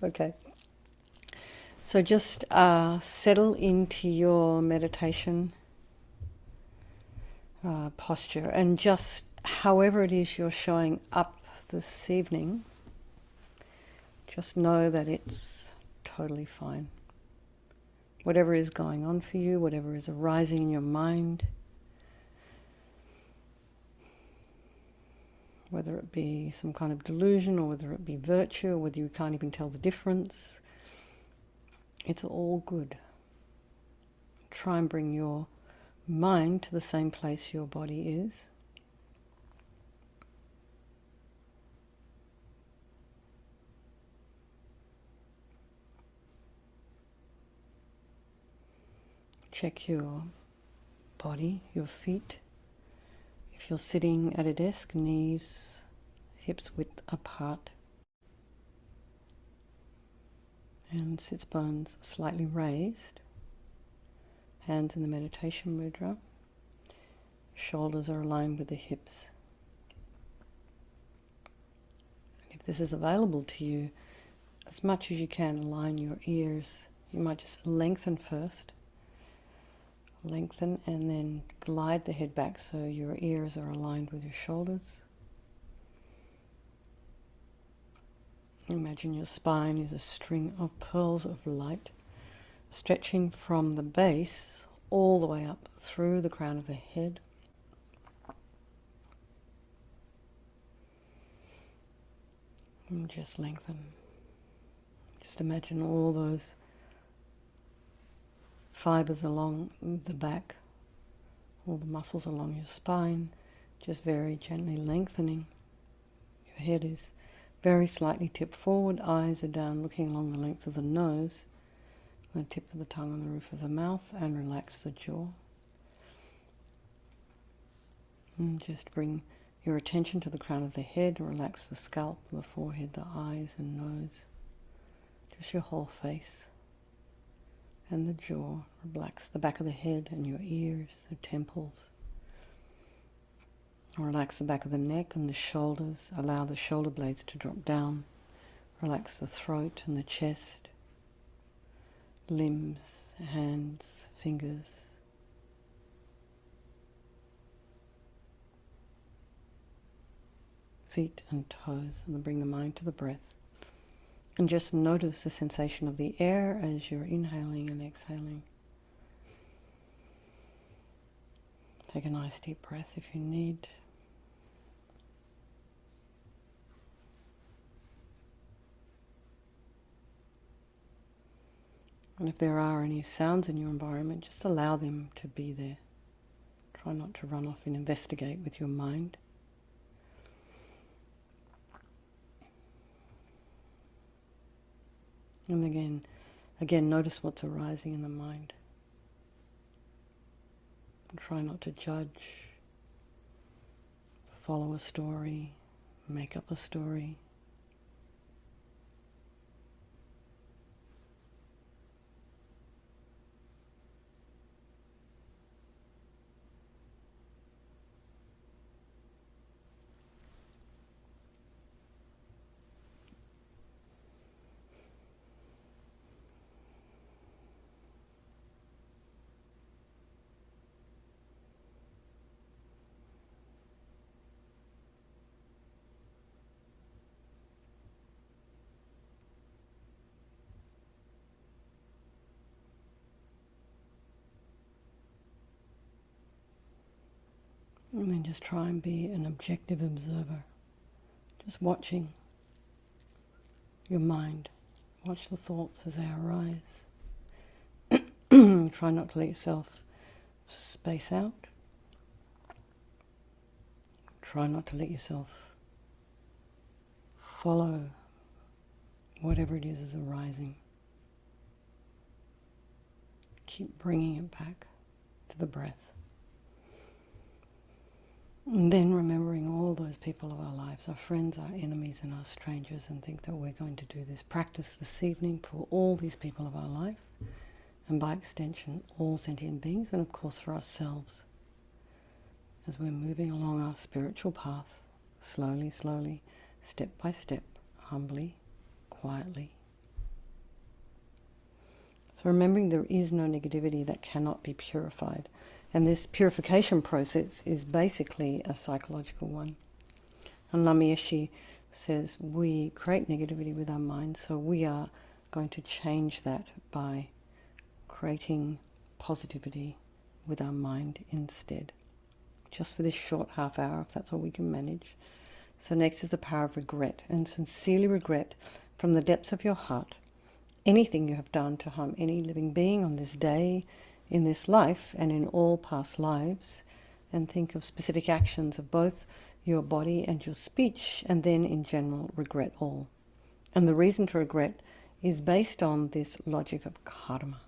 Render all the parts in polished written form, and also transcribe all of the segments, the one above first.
Okay. So just settle into your meditation posture, and just however it is you're showing up this evening, just know that it's totally fine. Whatever is going on for you, whatever is arising in your mind, whether it be some kind of delusion or whether it be virtue or whether you can't even tell the difference, it's all good. Try and bring your mind to the same place your body is. Check your body, your feet. If you're sitting at a desk, knees, hips width apart, and sits bones slightly raised, hands in the meditation mudra, shoulders are aligned with the hips. And if this is available to you, as much as you can, align your ears. You might just lengthen first. Lengthen and then glide the head back so your ears are aligned with your shoulders. Imagine your spine is a string of pearls of light stretching from the base all the way up through the crown of the head. And just lengthen. Just imagine all those fibers along the back, all the muscles along your spine, just very gently lengthening. Your head is very slightly tipped forward, eyes are down looking along the length of the nose, the tip of the tongue on the roof of the mouth, and relax the jaw. And just bring your attention to the crown of the head, relax the scalp, the forehead, the eyes and nose, just your whole face. And the jaw, relax the back of the head and your ears, the temples. Relax the back of the neck and the shoulders. Allow the shoulder blades to drop down. Relax the throat and the chest, limbs, hands, fingers. Feet and toes, and then bring the mind to the breath. And just notice the sensation of the air as you're inhaling and exhaling. Take a nice deep breath if you need. And if there are any sounds in your environment, just allow them to be there. Try not to run off and investigate with your mind. And again, notice what's arising in the mind. And try not to judge, follow a story, make up a story. And then just try and be an objective observer. Just watching your mind. Watch the thoughts as they arise. Try not to let yourself space out. Try not to let yourself follow whatever it is arising. Keep bringing it back to the breath. And then remembering all those people of our lives, our friends, our enemies and our strangers, and think that we're going to do this practice this evening for all these people of our life, and by extension all sentient beings, and of course for ourselves, as we're moving along our spiritual path, slowly, step by step, humbly, quietly, So remembering there is no negativity that cannot be purified. And this purification process is basically a psychological one. And LAMA YESHE says we create negativity with our mind, so we are going to change that by creating positivity with our mind instead. Just for this short half hour, if that's all we can manage. So next is the power of regret, and sincerely regret from the depths of your heart anything you have done to harm any living being on this day, in this life, and in all past lives. And think of specific actions of both your body and your speech, and then in general regret all. And the reason to regret is based on this logic of karma.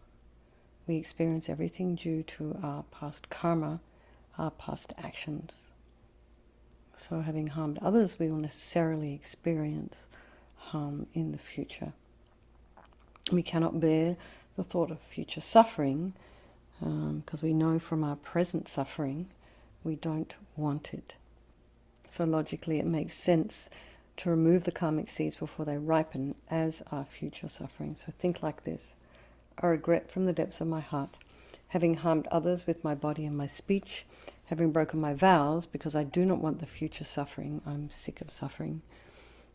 We experience everything due to our past karma, our past actions. So having harmed others, we will necessarily experience harm in the future. We cannot bear the thought of future suffering because we know from our present suffering we don't want it. So logically it makes sense to remove the karmic seeds before they ripen as our future suffering. So think like this. I regret from the depths of my heart having harmed others with my body and my speech, having broken my vows because I do not want the future suffering. I'm sick of suffering.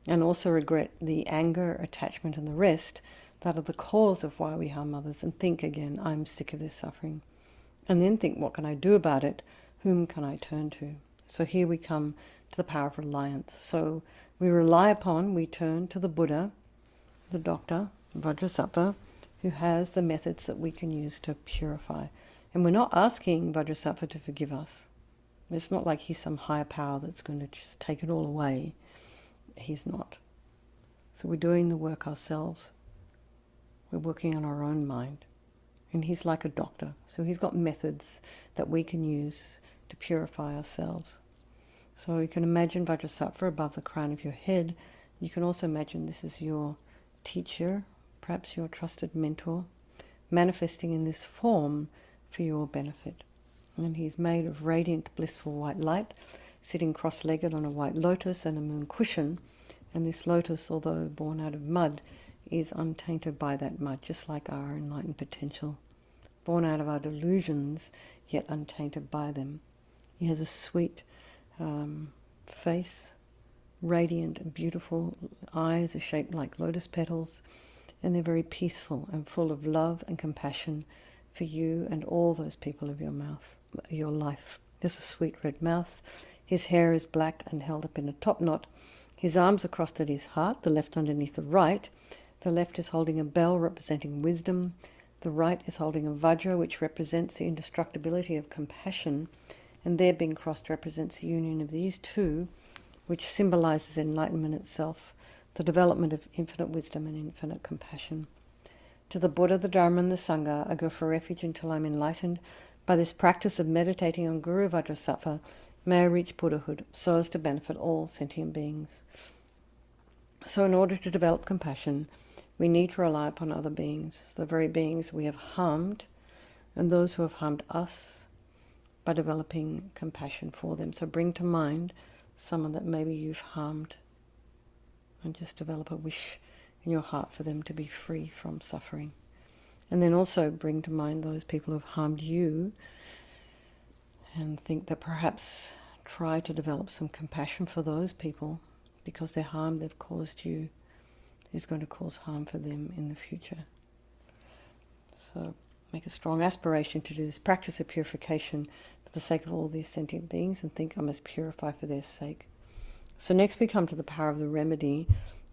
And also regret the anger, attachment and the rest that are the cause of why we harm others, and think again, I'm sick of this suffering. And then think, what can I do about it? Whom can I turn to? So here we come to the power of reliance. So we turn to the Buddha, the doctor, Vajrasattva, who has the methods that we can use to purify. And we're not asking Vajrasattva to forgive us. It's not like he's some higher power that's going to just take it all away. He's not. So we're doing the work ourselves. We're working on our own mind. And he's like a doctor. So he's got methods that we can use to purify ourselves. So you can imagine Vajrasattva above the crown of your head. You can also imagine this is your teacher, perhaps your trusted mentor, manifesting in this form for your benefit. And he's made of radiant, blissful white light, sitting cross-legged on a white lotus and a moon cushion. And this lotus, although born out of mud, is untainted by that mud, just like our enlightened potential. Born out of our delusions, yet untainted by them. He has a sweet face, radiant, beautiful eyes are shaped like lotus petals, and they're very peaceful and full of love and compassion for you and all those people of your life. There's a sweet red mouth. His hair is black and held up in a top knot. His arms are crossed at his heart, the left underneath the right. The left is holding a bell representing wisdom. The right is holding a vajra, which represents the indestructibility of compassion. And their being crossed represents the union of these two, which symbolizes enlightenment itself, the development of infinite wisdom and infinite compassion. To the Buddha, the Dharma, and the Sangha, I go for refuge until I'm enlightened. By this practice of meditating on Guru Vajrasattva, may I reach Buddhahood, so as to benefit all sentient beings. So in order to develop compassion, we need to rely upon other beings, the very beings we have harmed, and those who have harmed us, by developing compassion for them. So bring to mind someone that maybe you've harmed, and just develop a wish in your heart for them to be free from suffering. And then also bring to mind those people who have harmed you, and think that perhaps try to develop some compassion for those people, because their harm they've caused you is going to cause harm for them in the future. So make a strong aspiration to do this practice of purification for the sake of all these sentient beings, and think I must purify for their sake. So next we come to the power of the remedy,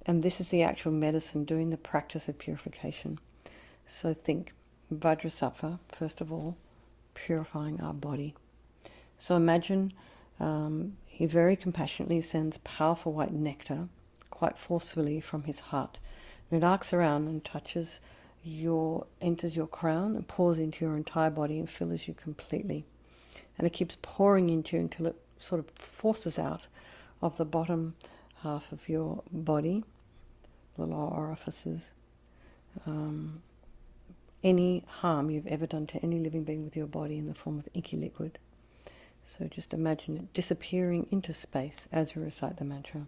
and this is the actual medicine doing the practice of purification. So think Vajrasattva, first of all, purifying our body. So imagine he very compassionately sends powerful white nectar quite forcefully from his heart. And it arcs around and enters your crown and pours into your entire body and fills you completely. And it keeps pouring into you until it sort of forces out of the bottom half of your body, the lower orifices, any harm you've ever done to any living being with your body in the form of inky liquid. So just imagine it disappearing into space as we recite the mantra.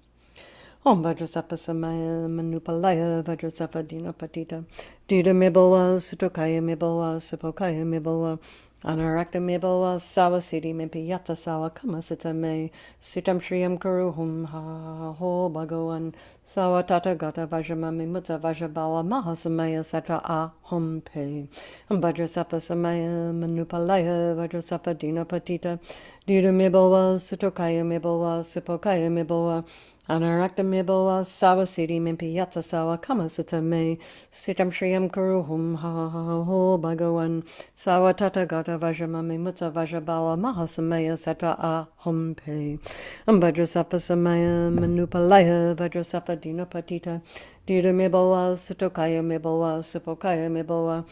Om Vajrasattva Samaya Manupalaya Vajrasattva Dinapatita Dida Mibawa Sutokaya Mibawa Supokaya Mibawa Anarakta Mibawa Sawa Siddhi Mimpi Yata Sawa Kama Sita Me Sitam Shriyam Kuruhum Ha Ho Bhagawan Sawa Tata Gata Vajramami Mutta Vajrabawa Mahasamaya Satra Ahom Pe Vajrasattva Samaya Manupalaya Vajrasattva Dinapatita Dida Mibawa Sutokaya Mibawa Supokaya Mibawa Anarakta Mibawa Sawa Siddhi Mimpi Yatsa Sawa Kama Sutta Me Sitam Shriyam Kuruhum Ha Ho Bhagawan Sawa Tata Gata Vajramami Mutta Vajrabawa Mahasamaya Satra Ahom Pe Vajrasattva Samaya Manupalaya Vajrasattva Dinapatita Dida Mibawa Sutokaya Mibawa Supokaya Mibawa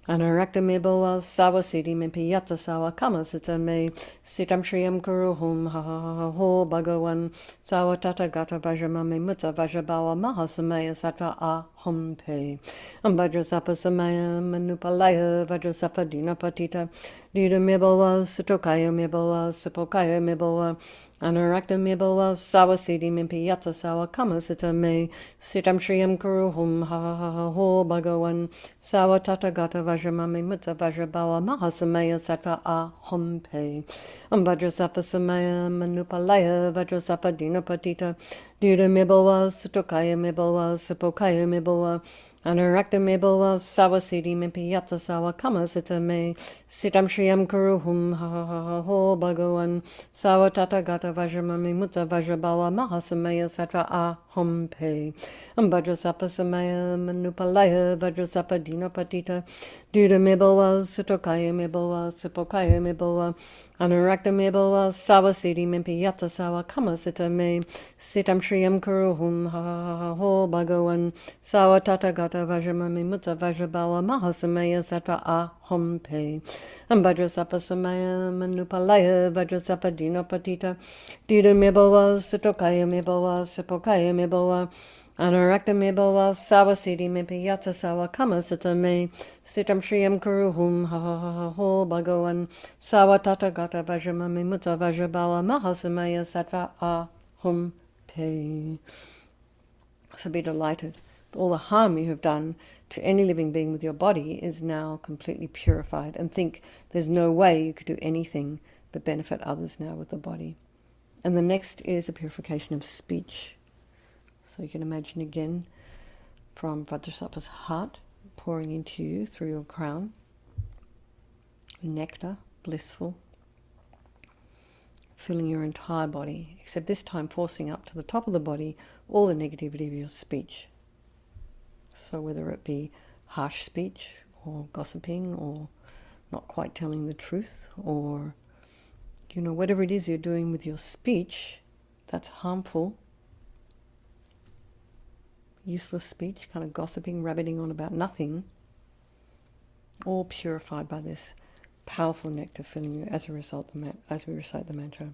Anarakta Mibawa Sawa Siddhi Mimpi Yatsa Sawa Kama Sutta Me Sitam Shriyam Kuruhum Ha Ho Bhagawan Sawa Tata Gata Vajramami Mutta Vajrabawa Mahasamaya Satra Ahom Pe Vajrasattva Samaya Manupalaya Vajrasattva Dinapatita Dida Mibawa Sutokaya Mibawa Supokaya Mibawa Anarakta Mibawa Sawa Siddhi Mimpi Yatsa Sawa Kama Sutta Me Sitam Shriyam Kuruhum Ha Ho Bhagawan Sawa Tata Gata Vajramami Mutta Vajrabawa Mahasamaya Satra Ahom Pe Vajrasattva Samaya Manupalaya Vajrasattva Dinapatita Dida Mibawa Sutokaya Mibawa Supokaya Mibawa Anarakta Mibawa Sawa Siddhi Mimpi Yatsa Sawa Kama Sutta Me Sitam Shriyam Kuruhum Ha Ho Bhagawan Sawa Tata Gata Vajramami Mutta Vajrabawa Mahasamaya Satra Ahom Pe Vajrasattva Samaya Manupalaya Vajrasattva Dinapatita Dida Mibawa Sutokaya Mibawa Supokaya Mibawa Anarakta Mibawa Sawa Siddhi Mimpi Yatsa Sawa Kama Sutta Me Sitam Shriyam Kuruhum Ha Ho Bhagawan Sawa Tata Gata Vajramami Mutta Vajrabawa Mahasamaya Satra Ahom Pe Vajrasattva Samaya Manupalaya Vajrasattva Dinapatita Dida Mibawa Sutokaya Mibawa Supokaya Mibawa Anarakta Mibawa Sawa Siddhi Mimpi Yatsa Sawa Kama Sutta Me Sitam Shriyam Kuruhum Ha Ho Bhagawan Sawa Tata Gata Vajramami Mutta Vajrabawa Mahasamaya Satra Ahom Pe. So be delighted. All the harm you have done to any living being with your body is now completely purified, and think there's no way you could do anything but benefit others now with the body. And the next is a purification of speech. So you can imagine again from Vajrasattva's heart pouring into you through your crown, nectar, blissful, filling your entire body, except this time forcing up to the top of the body all the negativity of your speech. So whether it be harsh speech or gossiping or not quite telling the truth, or whatever it is you're doing with your speech that's harmful, useless speech, kind of gossiping, rabbiting on about nothing, all purified by this powerful nectar filling you as a result, as we recite the mantra.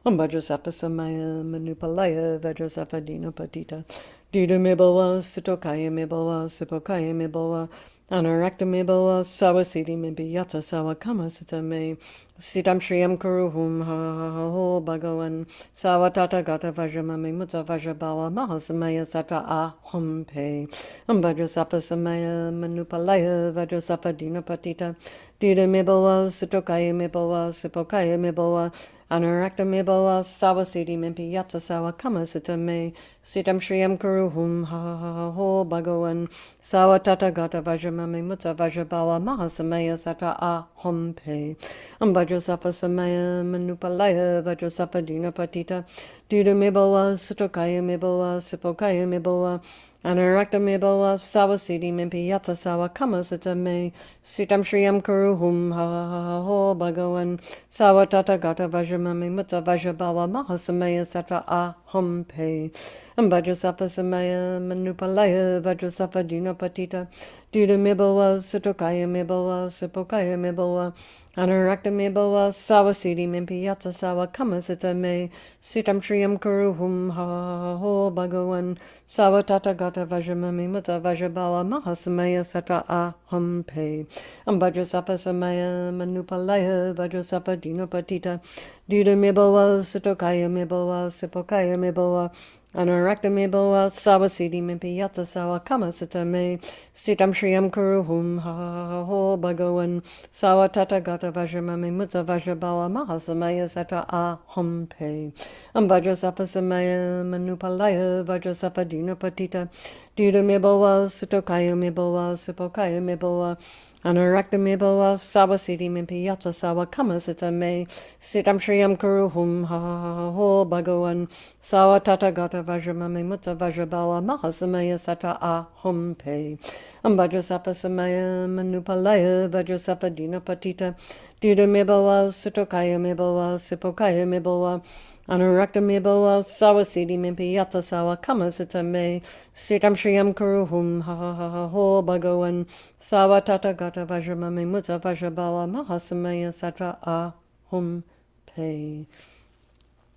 Om Vajrasattva Samaya Manupalaya Vajrasattva Dinapatita Dida Mibawa Sutokaya Mibawa Supokaya Mibawa Anarakta Mibawa Sawa Siddhi Mimpi Yatsa Sawa Kama Sutta Me Sitam Shriyam Kuruhum Ha Ho Bhagawan Sawa Tata Gata Vajramami Mutta Vajrabawa Mahasamaya Satra Ahom Pe Vajrasattva Samaya Manupalaya Vajrasattva Dinapatita Dida Mibawa Sutokaya Mibawa Supokaya Mibawa Anarakta Mibawa Sawa Siddhi Mimpi Yatsa Sawa Kama Sutta Me Sitam Shriyam Kuruhum Ha Ho Bhagawan Sawa Tata Gata Vajramami Mutta Vajrabawa Mahasamaya Satra Ahom Pe Vajrasattva Samaya Manupalaya Vajrasattva Dinapatita Dida Mibawa Sutokaya Mibawa Supokaya Mibawa Anarakta Mibawa Sawa Siddhi Mimpi Yatsa Sawa Kama Sutta Me Sitam Shriyam Kuruhum Ha Ho Bhagawan Sawa Tata Gata Vajramami Mutta Vajrabawa Mahasamaya Satra Ahom Pe Vajrasattva Samaya Manupalaya Vajrasattva Dinapatita Dida Mibawa Sutokaya Mibawa Supokaya Mibawa Anarakta Mibawa Sawa Siddhi Mimpi Yatsa Sawa Kama Sutta Me Sitam Shriyam Kuruhum Ha Ho Bhagawan Sawa Tata Gata Vajramami Mutta Vajrabawa Mahasamaya Satra Ahom Pe Vajrasattva Samaya Manupalaya Vajrasattva Dinapatita Dida Mibawa Sutokaya Mibawa Supokaya Mibawa Anarakta me boa sawa siddhi me piyata sawa kama sita me sitam shriyam kuruhum ha ho bhagavan sawa tata gata vajrama me mutta vajrabala mahasamaya satra aham pe Vajrasattva samaya manupalaya Vajrasattva dina patita dida me boa sutokaya me boa supokaya me boa Anarakta me boa sawa siddhi me piyata sawa kama sita me sitam shriyam kuruhum ha ho bhagavan sawa tata gata vajrama me mutta vajrabala mahasamaya satra aham pe Vajrasattva samaya manupalaya Vajrasattva dina patita dida me boa sutokaya me boa supokaya me boa Anurakta me boa sawa siddhi me piyata sawa kama sita me sitam shriyam kuruhum ha ho bhagavan sawa tata gata vajrama me mutta vajrabala mahasamaya satra aham pe.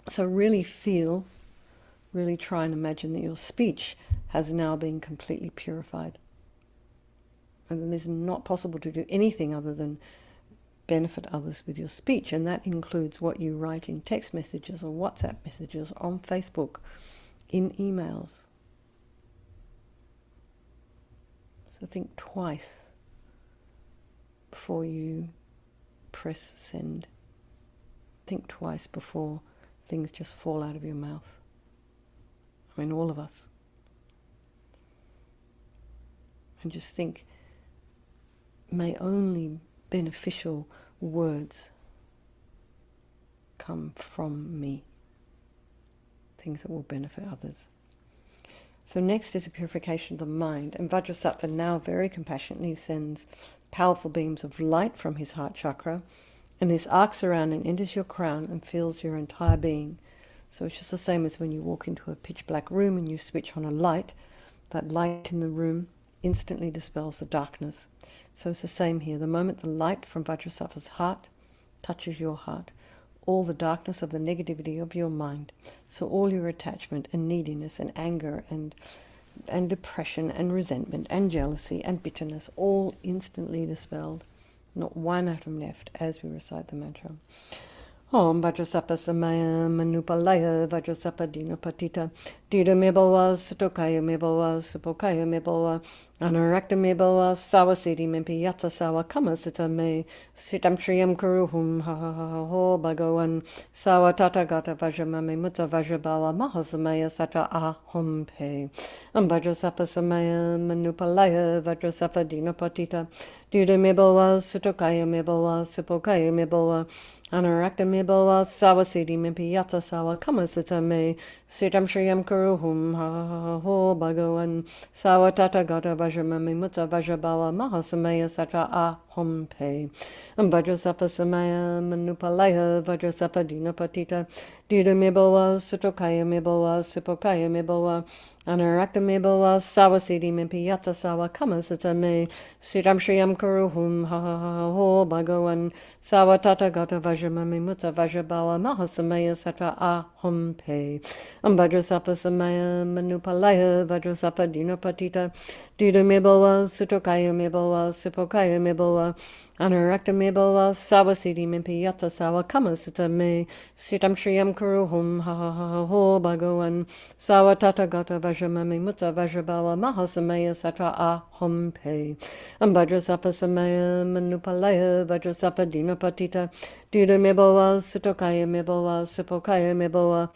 So really feel, really try and imagine that your speech has now been completely purified. And then it's not possible to do anything other than benefit others with your speech, and that includes what you write in text messages or WhatsApp messages, on Facebook, in emails. So think twice before you press send. Think twice before things just fall out of your mouth. I mean, all of us. And just think, may only beneficial words come from me. Things that will benefit others. So next is a purification of the mind. And Vajrasattva now very compassionately sends powerful beams of light from his heart chakra. And this arcs around and enters your crown and fills your entire being. So it's just the same as when you walk into a pitch black room and you switch on a light. That light in the room instantly dispels the darkness. So it's the same here. The moment the light from Vajrasattva's heart touches your heart, all the darkness of the negativity of your mind, so all your attachment and neediness and anger and depression and resentment and jealousy and bitterness, all instantly dispelled. Not one atom left as we recite the mantra. Om Vajrasattva samaya manupalaya Vajrasattva dina patita dida me boa sutokaya me boa supokaya me boa Anurakta me boa sawa siddhi me piyata sawa kama sita me sitam shriyam kuruhum ha ho bhagavan sawa tata gata vajrama me mutta vajrabala mahasamaya satra aham pe Vajrasattva samaya manupalaya Vajrasattva dina patita dida me boa sutokaya me boa supokaya me boa Anurakta me boa sawa siddhi me piyata sawa kama sita me sitam shriyam kuruhum ha ho bhagavan sawa tata gata vajrama me mutta vajrabala mahasamaya satra aham pe Vajrasattva samaya manupalaya Vajrasattva dina patita dida me boa sutokaya me boa supokaya me boa Anurakta me boa sawa siddhi me piyata sawa kama sita me sitam shriyam kuruhum ha ho bhagavan sawa tata gata vajrama me mutta vajrabala mahasamaya satra aham pe Vajrasattva samaya manupalaya Vajrasattva dina patita dida me boa sutokaya me boa supokaya me boa Anurakta me boa sawa siddhi me piyata sawa kama sita me sitam shriyam kuruhum ha ho bhagavan sawa tata gata vajrama me mutta vajrabala mahasamaya satra aham pe Vajrasattva samaya manupalaya Vajrasattva dina patita dida me boa sutokaya me boa supokaya me boa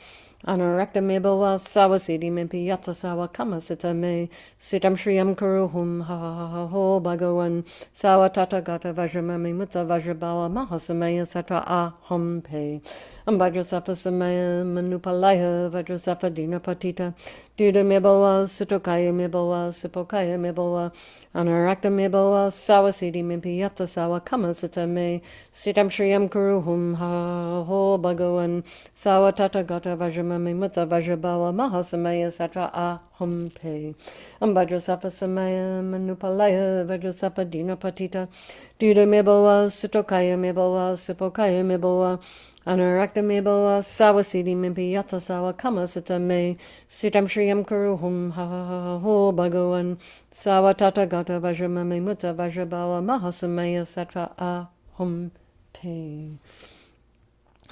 Anurakta me boa sawa siddhi me piyata sawa kama sita me sitam shriyam kuruhum ha ho bhagavan sawa tata gata vajrama me mutta vajrabala mahasamaya satra aham pe Vajrasattva samaya manupalaya Vajrasattva dina patita dida me boa sutokaya me boa supokaya me boa Anurakta me boa sawa siddhi me piyata sawa kama sita me sitam shriyam kuruhum ha ho bhagavan sawa tata gata vajrama me mutta vajrabala mahasamaya satra aham pe Vajrasattva samaya manupalaya Vajrasattva dina patita dida me boa sutokaya me boa supokaya me boa Anurakta me boa sawa siddhi me piyata sawa kama sita me sitam shriyam kuruhum ha ho bhagavan sawa tata gata vajrama me mutta vajrabala mahasamaya satra aham pe.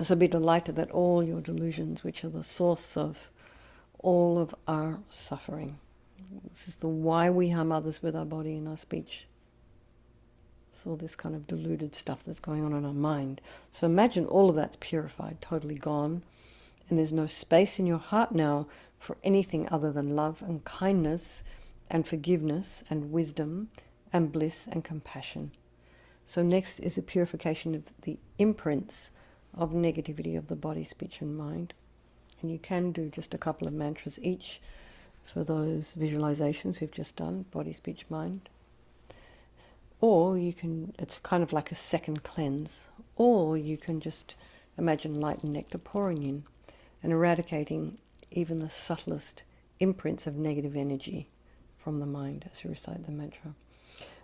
So be delighted that all your delusions, which are the source of all of our suffering. This is the why we harm others with our body and our speech. It's all this kind of deluded stuff that's going on in our mind. So imagine all of that's purified, totally gone, and there's no space in your heart now for anything other than love and kindness and forgiveness and wisdom and bliss and compassion. So next is a purification of the imprints of negativity of the body, speech and mind. And you can do just a couple of mantras each for those visualizations we've just done, body, speech, mind. Or you can, it's kind of like a second cleanse, or you can just imagine light and nectar pouring in and eradicating even the subtlest imprints of negative energy from the mind as you recite the mantra.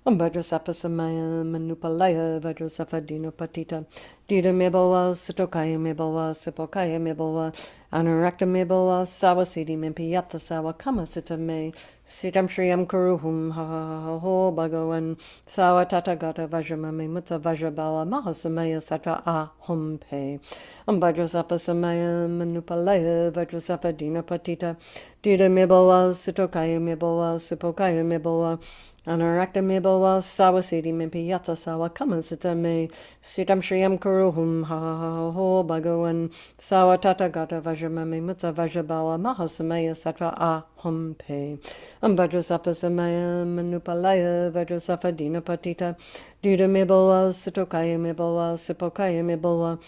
Om Vajrasattva Samaya Manupalaya Vajrasattva Dinopatita Dida Mebawa Sutokaya Mebawa Supokaya Mebawa Anurakta Mebawa Sawasidi Mempiyata Sawa Kamasita Me Sitam Shriyam Kuruhum Ha Ha Ha Ho Bhagavan Sawa Tatagata Vajramami Mutta Vajrabawa Mahasamaya Satra Ahum Pe Om Vajrasattva Samaya Manupalaya Vajrasattva Dinopatita Dida Mebawa Sutokaya Mebawa Supokaya Mebawa Anarakta Mebawa Sawasidi Mempiyata Sawa Kamasita Me Sitam Shriyam Kuruhum Ha Ha Ho Bhagavan Sawa Tatagata Vajramami Mutta Vajrabawa Mahasamaya Satra Ahum Pe Om Vajrasattva Samaya Manupalaya Vajrasattva Dinapatita Dida Mebawa Sutokaya Mebawa Supokaya Mebawa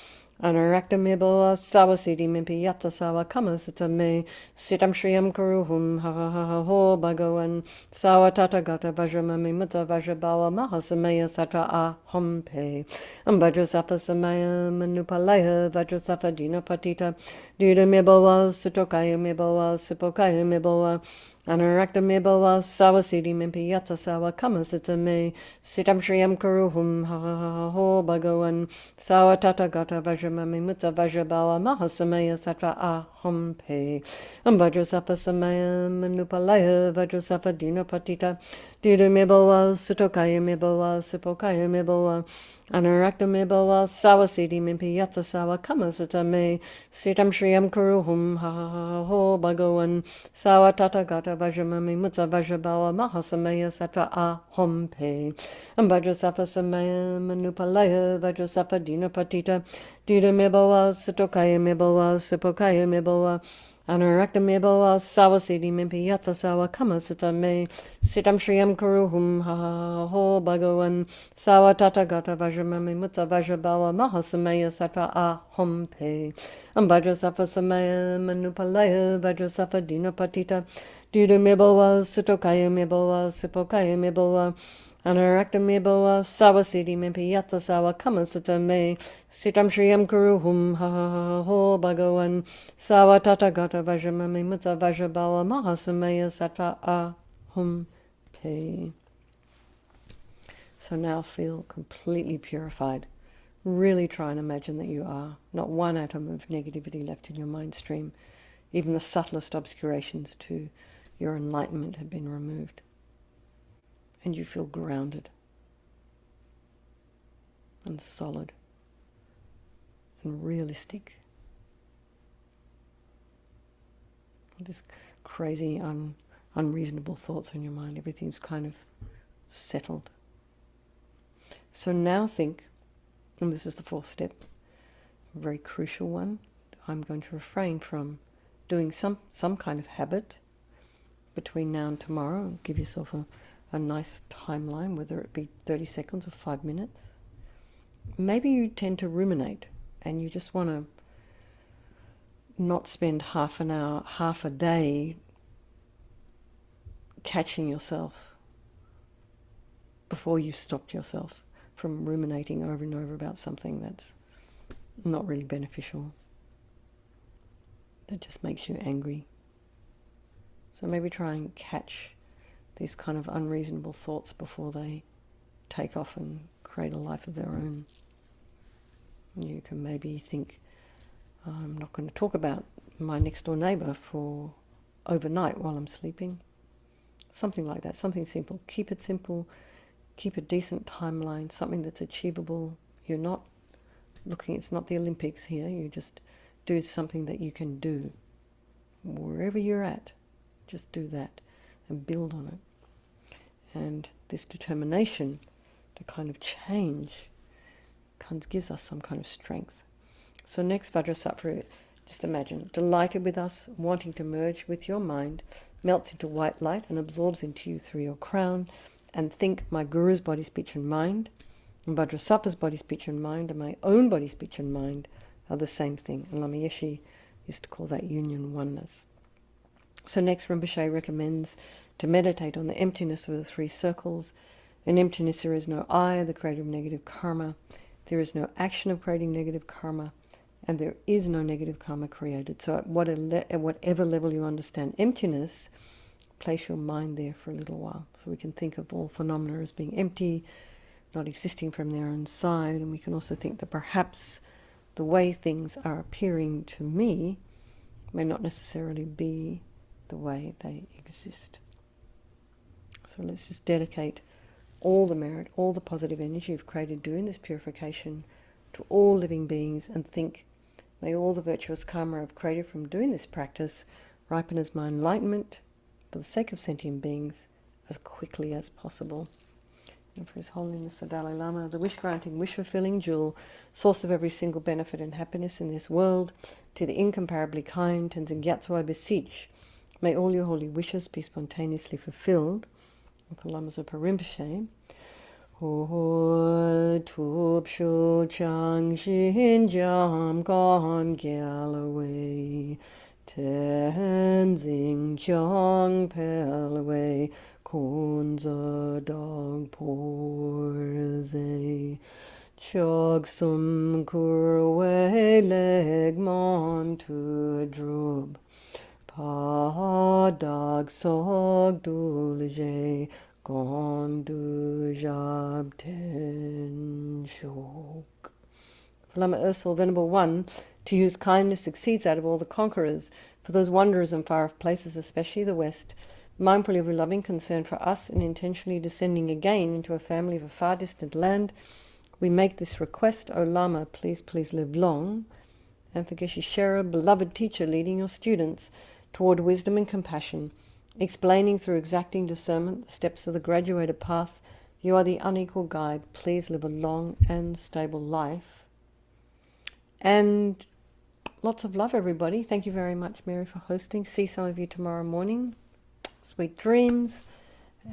Anarakta Mebawa Sawasidi Mempiyata Sawa Kamasita Me Sitam Shriyam Kuruhum Ha Ha Ho Bhagavan Sawa Tatagata Vajramami Mutta Vajrabawa Mahasamaya Satra Ahum Pe Om Vajrasattva Samaya Manupalaya Vajrasattva Dinapatita Dida Mebawa Sutokaya Mebawa Supokaya Mebawa Anarakta Mebawa Sawasidi Mempiyata Sawa Kamasita Me Sitam Shriyam Kuruhum Ha Ha Ho Bhagavan Sawa Tatagata Vajramami Mutta Vajrabawa Mahasamaya Satra Ahum Pe Om Vajrasattva Samaya Manupalaya Vajrasattva Dinapatita Dida Mebawa Sutokaya Mebawa Supokaya Mebawa Anarakta Mebawa Sawasidi Mempiyata Sawa Kamasita Me Sitam Shriyam Kuruhum Ha Ha Ho Bhagavan Sawa Tatagata Vajramami Mutta Vajrabawa Mahasamaya Satra Ahum Pe Om Vajrasattva Samaya Manupalaya Vajrasattva Dinapatita Dida Mebawa Sutokaya Mebawa Supokaya Mebawa Anarakta Mebawa Sawasidi Mempiyata Sawa Kamasita Me Sitam Shriyam Kuruhum Ha Ha Ho Bhagavan Sawa Tatagata Vajramami Mutta Vajrabawa Mahasamaya Satra Ahum Pe Om Vajrasattva Samaya Manupalaya Vajrasattva Dinapatita Dida Mebawa Sutokaya Mebawa Supokaya Mebawa Anarakta Mebawa Sawasidi Mempiyata Sawa Kamasita Me Sitam Shriyam Kuruhum Ha Ha Ho Bhagavan Sawa Tatagata Vajramami Mutta Vajrabawa Mahasamaya Satra Ahum Pe. So now feel completely purified. Really try and imagine that you are. Not one atom of negativity left in your mind stream. Even the subtlest obscurations to your enlightenment have been removed. And you feel grounded and solid and realistic. This crazy, unreasonable thoughts in your mind, everything's kind of settled. So now think, and this is the fourth step, a very crucial one. I'm going to refrain from doing some kind of habit between now and tomorrow. Give yourself a nice timeline, whether it be 30 seconds or 5 minutes. Maybe you tend to ruminate and you just want to not spend half an hour, half a day catching yourself before you stopped yourself from ruminating over and over about something that's not really beneficial, that just makes you angry. So maybe try and catch these kind of unreasonable thoughts before they take off and create a life of their own. You can maybe think, I'm not going to talk about my next door neighbour for overnight while I'm sleeping. Something like that, something simple. Keep it simple, keep a decent timeline, something that's achievable. You're not looking, it's not the Olympics here, you just do something that you can do. wherever you're at, just do that and build on it. And this determination to kind of change kind of gives us some kind of strength. So next, Vajrasattva, just imagine, delighted with us, wanting to merge with your mind, melts into white light and absorbs into you through your crown, and think my Guru's body, speech and mind, and Vajrasattva's body, speech and mind, and my own body, speech and mind are the same thing. And LAMA YESHE used to call that union oneness. So next, Rinpoche recommends to meditate on the emptiness of the three circles. In emptiness there is no I, the creator of negative karma. There is no action of creating negative karma, and there is no negative karma created. So at whatever level you understand emptiness, place your mind there for a little while. So we can think of all phenomena as being empty, not existing from their own side, and we can also think that perhaps the way things are appearing to me may not necessarily be the way they exist. So let's just dedicate all the merit, all the positive energy you've created doing this purification to all living beings, and think, may all the virtuous karma I've created from doing this practice ripen as my enlightenment for the sake of sentient beings as quickly as possible. And for His Holiness the Dalai Lama, the wish-granting, wish-fulfilling jewel, source of every single benefit and happiness in this world, to the incomparably kind Tenzin Gyatso I beseech, may all your holy wishes be spontaneously fulfilled. And for Lama Zopa Rinpoche, Ho tup shu chang shin jam gong Galloway, Tenzin kyong pelway, Kunza dog porze, chog sum kurwe leg mon to drub, pa dag sog dulje, gon du jab ten shok. Lama Ursel, Venerable One, to whose kindness succeeds that of all the conquerors, for those wanderers in far-off places, especially the West, mindfully of your loving concern for us and intentionally descending again into a family of a far distant land, we make this request. O Lama, please, please live long. And for Geshe Sherab, beloved teacher, leading your students toward wisdom and compassion, explaining through exacting discernment the steps of the graduated path, you are the unequal guide. Please live a long and stable life. And lots of love, everybody. Thank you very much, Mary, for hosting. See some of you tomorrow morning. Sweet dreams,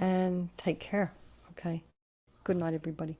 and take care. Okay. Good night, everybody.